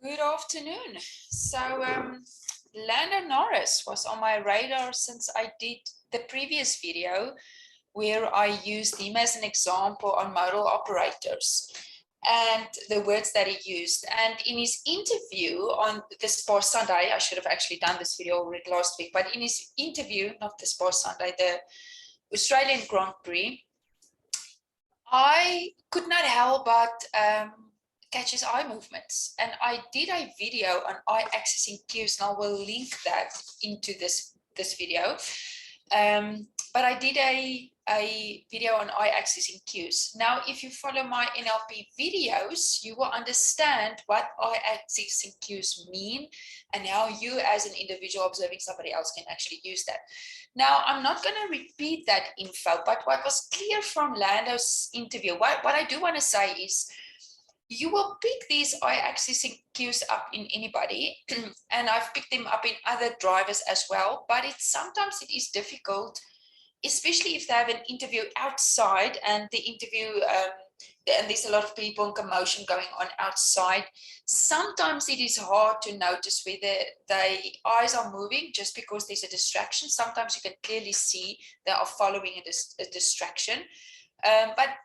Good afternoon. Lando Norris was on my radar since I did the previous video where I used him as an example on modal operators and the words that he used. And in his interview on this past Sunday, I should have actually done this video already last week, but in his interview, not this past Sunday, the Australian Grand Prix, I could not help but catch his eye movements. And I did a video on eye accessing cues, and I will link that into this video. But I did a video on eye accessing cues. Now, if you follow my NLP videos, you will understand what eye accessing cues mean and how you as an individual observing somebody else can actually use that. Now, I'm not going to repeat that info, but what was clear from Lando's interview, what I do want to say is, you will pick these eye accessing cues up in anybody, and I've picked them up in other drivers as well, but sometimes it is difficult, especially if they have an interview outside and the interview, and there's a lot of people and commotion going on outside. Sometimes it is hard to notice whether the eyes are moving just because there's a distraction. Sometimes you can clearly see they are following a distraction.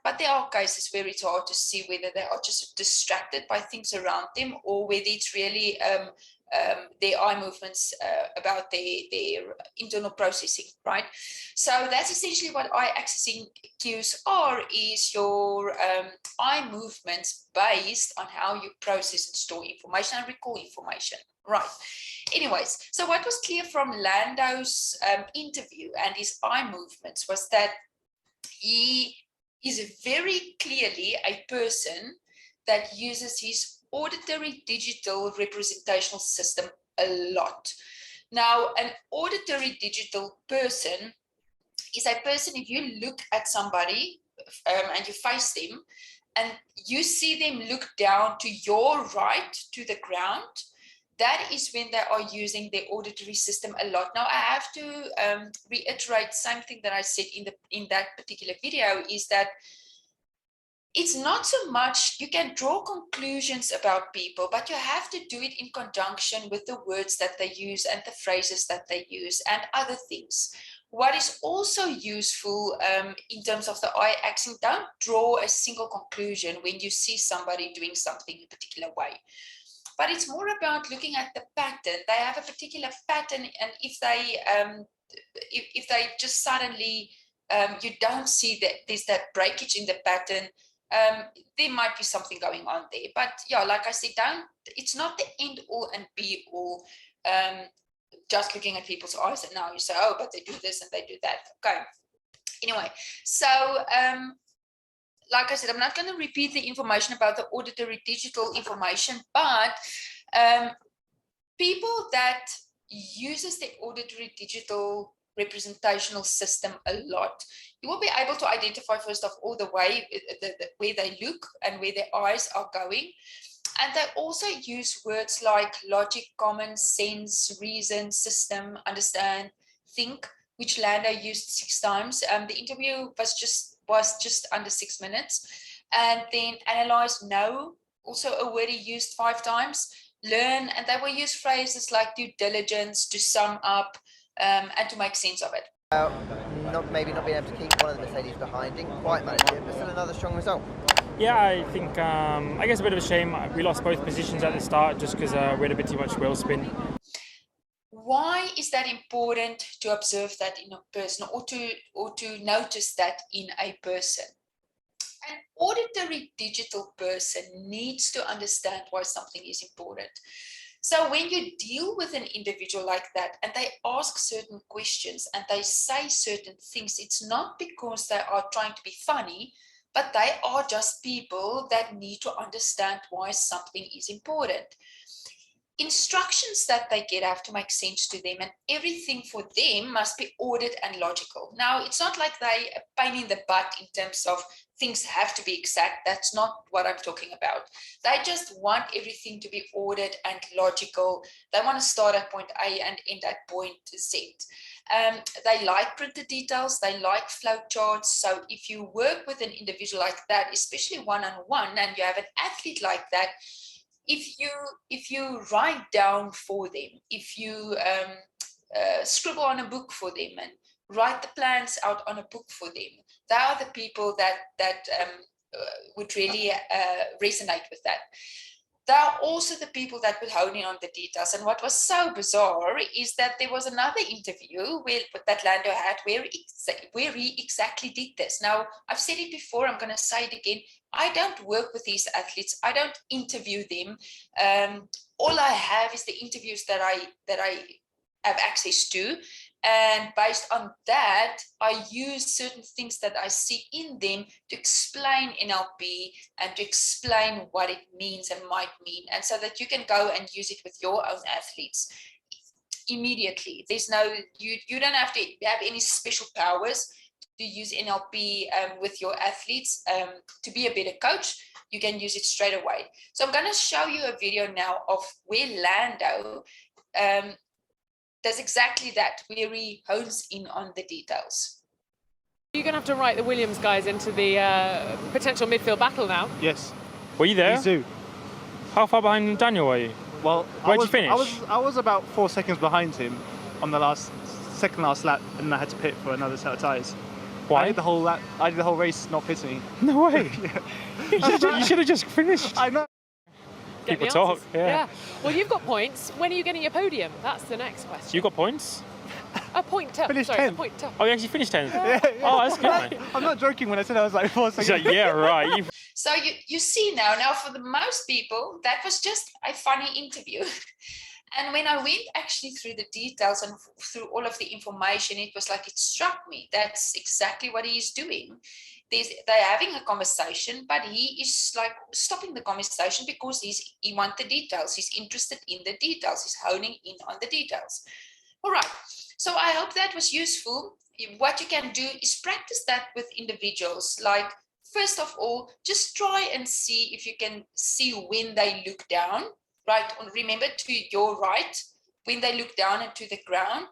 But there are cases where it's hard to see whether they are just distracted by things around them or whether it's really their eye movements about their internal processing, right? So that's essentially what eye accessing cues are, is your eye movements based on how you process and store information and recall information, right? Anyways, so what was clear from Lando's interview and his eye movements was that he is very clearly a person that uses his auditory digital representational system a lot. Now, an auditory digital person is a person, if you look at somebody and you face them and you see them look down to your right to the ground, that is when they are using their auditory system a lot. Now, I have to reiterate something that I said in that particular video, is that it's not so much, you can draw conclusions about people, but you have to do it in conjunction with the words that they use and the phrases that they use and other things. What is also useful in terms of the eye accent, don't draw a single conclusion when you see somebody doing something in a particular way. But it's more about looking at the pattern. They have a particular pattern, and if they just suddenly you don't see that there's that breakage in the pattern, there might be something going on there. But yeah, like I said, it's not the end all and be all. Just looking at people's eyes and now you say, oh, but they do this and they do that. Okay. Anyway, so like I said, I'm not going to repeat the information about the auditory digital information, but people that uses the auditory digital representational system a lot, you will be able to identify, first of all, the way where they look and where their eyes are going. And they also use words like logic, common sense, reason, system, understand, think, which Lando used 6 times. The interview was just under 6 minutes. And then analyze, know, also a word he used 5 times. Learn, and they will use phrases like due diligence, to sum up, and to make sense of it. Maybe not being able to keep one of the Mercedes behind, didn't quite manage it, but still another strong result. Yeah, I think, I guess a bit of a shame. We lost both positions at the start just because we had a bit too much wheel spin. Why is that important to observe that in a person, or to notice that in a person? An auditory digital person needs to understand why something is important. So when you deal with an individual like that and they ask certain questions and they say certain things, it's not because they are trying to be funny, but they are just people that need to understand why something is important. Instructions that they get have to make sense to them, and everything for them must be ordered and logical. Now, it's not like they a pain in the butt in terms of things have to be exact. That's not what I'm talking about. They just want everything to be ordered and logical. They want to start at point A and end at point Z. They like printed details. They like flow charts. So if you work with an individual like that, especially one-on-one, and you have an athlete like that, if you write down for them, if you scribble on a book for them and write the plans out on a book for them, they are the people that would really resonate with that. They are also the people that would hone in on the details. And what was so bizarre is that there was another interview that Lando had where he exactly did this. Now, I've said it before, I'm going to say it again. I don't work with these athletes. I don't interview them. All I have is the interviews that I have access to. And based on that, I use certain things that I see in them to explain NLP and to explain what it means and might mean. And so that you can go and use it with your own athletes immediately. There's no, you don't have to have any special powers to use NLP with your athletes to be a better coach. You can use it straight away. So I'm going to show you a video now of where Lando does exactly that, where he hones in on the details. You're going to have to write the Williams guys into the potential midfield battle now. Yes. Were you there? Please do. How far behind Daniel were you? Well, Where'd you finish? I was about 4 seconds behind him on the second last lap, and then I had to pit for another set of tyres. Why? I did the whole lap. I did the whole race not pitting. No way. Yeah. You should have just finished. I know. Get People the talk. answers. Yeah. Well, you've got points. When are you getting your podium? That's the next question. You got points? A pointer. Finished Sorry, a 10th. pointer. Oh, you actually finished 10th? Yeah. Oh, that's good, mate. I'm not joking when I said I was like 4 He's seconds. like, yeah, right. So you see now for the most people, that was just a funny interview. And when I went actually through the details and through all of the information, it was like, it struck me. That's exactly what he is doing. They're having a conversation, but he is like stopping the conversation because he wants the details. He's interested in the details. He's honing in on the details. All right. So I hope that was useful. What you can do is practice that with individuals. Like, first of all, just try and see if you can see when they look down, right? Remember, to your right, when they look down into the ground.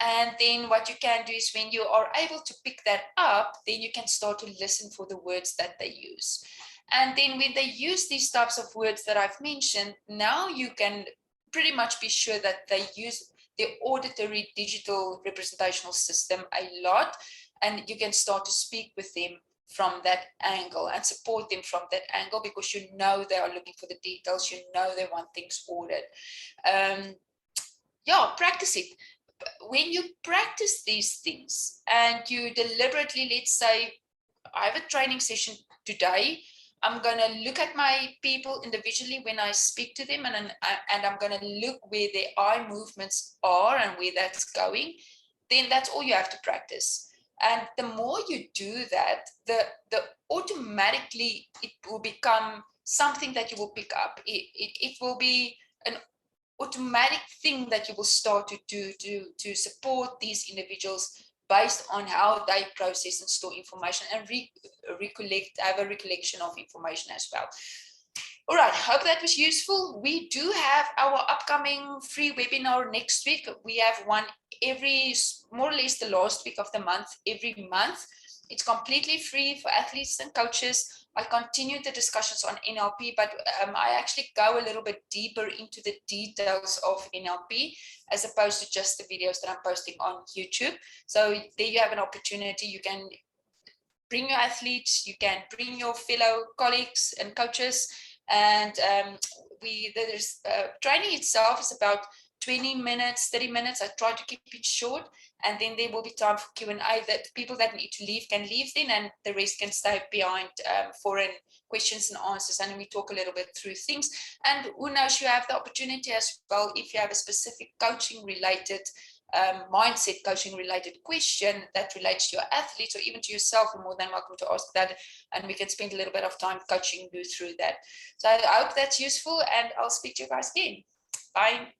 And then what you can do is when you are able to pick that up, then you can start to listen for the words that they use. And then when they use these types of words that I've mentioned, now you can pretty much be sure that they use the auditory digital representational system a lot. And you can start to speak with them from that angle and support them from that angle, because you know they are looking for the details, you know they want things ordered. Practice it. When you practice these things and you deliberately, let's say, I have a training session today, I'm going to look at my people individually when I speak to them, and I'm going to look where their eye movements are and where that's going, then that's all you have to practice. And the more you do that, the automatically it will become something that you will pick up. It will be an automatic thing that you will start to do to support these individuals based on how they process and store information and have a recollection of information as well. All right, hope that was useful. We do have our upcoming free webinar next week. We have one more or less the last week of the month, every month. It's completely free for athletes and coaches. I continue the discussions on NLP, but I actually go a little bit deeper into the details of NLP as opposed to just the videos that I'm posting on YouTube. So there you have an opportunity. You can bring your athletes, you can bring your fellow colleagues and coaches, and training itself is about 20 minutes, 30 minutes. I try to keep it short, and then there will be time for Q&A that people that need to leave can leave then, and the rest can stay behind for questions and answers, and we talk a little bit through things. And who knows, you have the opportunity as well, if you have a specific coaching related mindset coaching related question that relates to your athletes or even to yourself, you're more than welcome to ask that, and we can spend a little bit of time coaching you through that. So I hope that's useful, and I'll speak to you guys again. Bye.